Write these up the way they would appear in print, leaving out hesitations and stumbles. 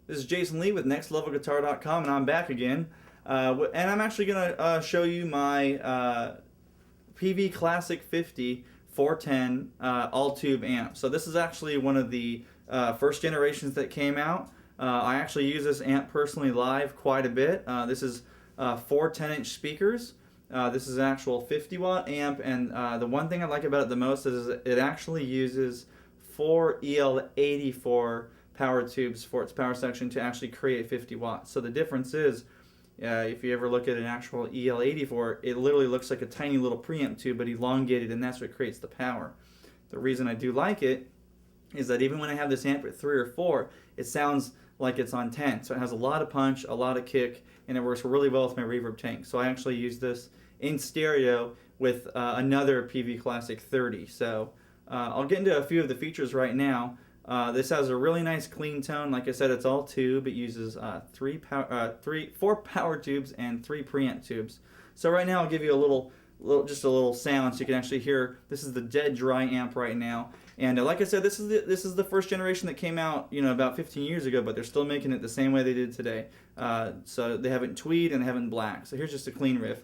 This is Jason Lee with NextLevelGuitar.com, and I'm back again. And I'm actually going to show you my Peavey Classic 50 410 all-tube amp. So this is actually one of the first generations that came out. I actually use this amp personally live quite a bit. This is 4 10-inch speakers. This is an actual 50 watt amp, and the one thing I like about it the most is it actually uses 4 EL84 power tubes for its power section to actually create 50 watts. So the difference is, if you ever look at an actual EL84, it literally looks like a tiny little preamp tube, but elongated, and that's what creates the power. The reason I do like it is that even when I have this amp at 3 or 4, it sounds like it's on 10. So it has a lot of punch, a lot of kick, and it works really well with my reverb tank. So I actually use this in stereo with another Peavey Classic 30. So I'll get into a few of the features right now. This has a really nice clean tone. Like I said, it's all tube. It uses 4 power tubes and 3 preamp tubes. So right now I'll give you just a little sound so you can actually hear. This is the dead dry amp right now. And like I said, this is the first generation that came out, about 15 years ago, but they're still making it the same way they did today. So they have it in tweed and they have it in black. So here's just a clean riff.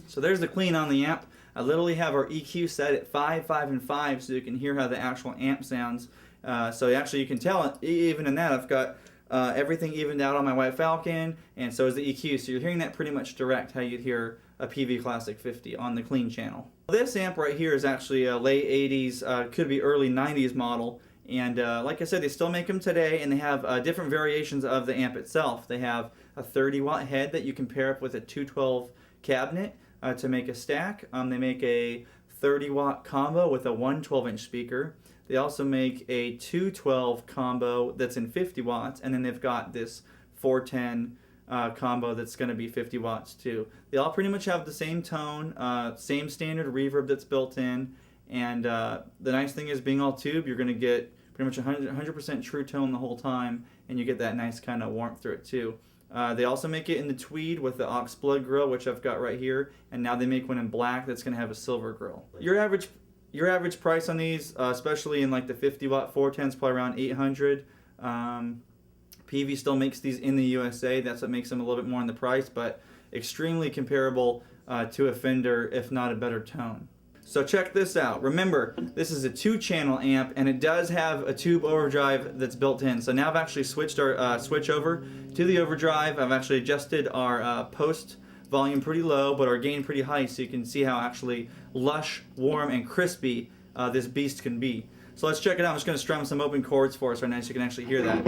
So there's the clean on the amp. I literally have our EQ set at 5, 5, and 5 so you can hear how the actual amp sounds. So actually you can tell, even in that, I've got everything evened out on my White Falcon, and so is the EQ. So you're hearing that pretty much direct how you'd hear a Peavey Classic 50 on the clean channel. This amp right here is actually a late 80s, could be early 90s model. And like I said, they still make them today, and they have different variations of the amp itself. They have a 30 watt head that you can pair up with a 212 cabinet to make a stack. They make a 30 watt combo with a 112-inch speaker. They also make a 212 combo that's in 50 watts, and then they've got this 410 combo that's going to be 50 watts too. They all pretty much have the same tone, same standard reverb that's built in, and the nice thing is, being all tube, you're going to get pretty much 100% true tone the whole time, and you get that nice kind of warmth through it too. They also make it in the tweed with the ox blood grill, which I've got right here, and now they make one in black that's going to have a silver grill. Your average price on these, especially in like the 50 watt 410, is probably around $800. Peavey still makes these in the USA. That's what makes them a little bit more in the price, but extremely comparable to a Fender, if not a better tone. So check this out. Remember, this is a 2-channel amp, and it does have a tube overdrive that's built in. So now I've actually switched our switch over to the overdrive. I've actually adjusted our post volume pretty low, but our gain pretty high, so you can see how actually lush, warm, and crispy this beast can be. So let's check it out. I'm just going to strum some open chords for us right now so you can actually hear that.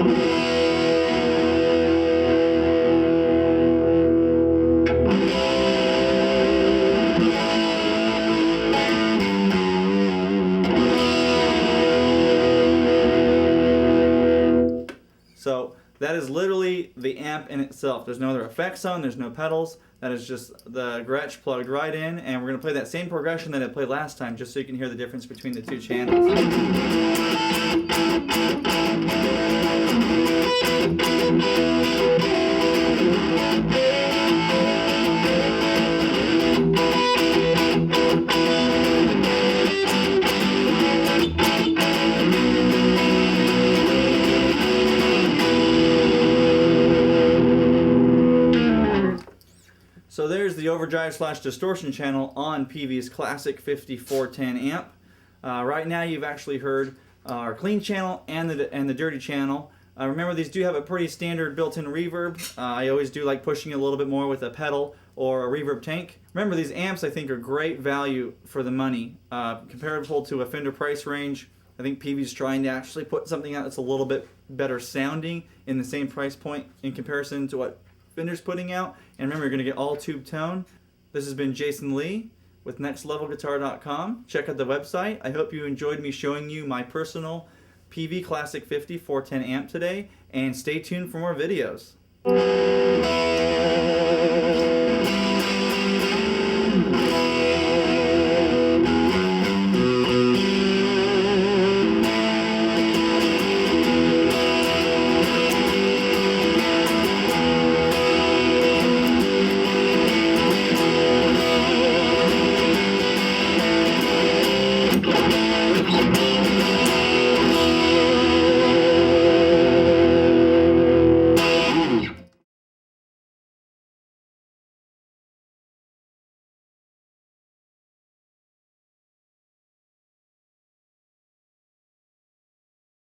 So that is literally the amp in itself. There's no other effects on, there's no pedals. That is just the Gretsch plugged right in, and we're going to play that same progression that I played last time, just so you can hear the difference between the 2 channels. So there's the overdrive / distortion channel on Peavey's Classic 50 410 amp. Right now you've actually heard our clean channel and the dirty channel. Remember, these do have a pretty standard built-in reverb. I always do like pushing it a little bit more with a pedal or a reverb tank. Remember, these amps I think are great value for the money. Comparable to a Fender price range, I think Peavey's trying to actually put something out that's a little bit better sounding in the same price point in comparison to what Fender's putting out. And remember, you're going to get all tube tone. This has been Jason Lee with NextLevelGuitar.com. Check out the website. I hope you enjoyed me showing you my personal Peavey Classic 50 410 amp today, and stay tuned for more videos.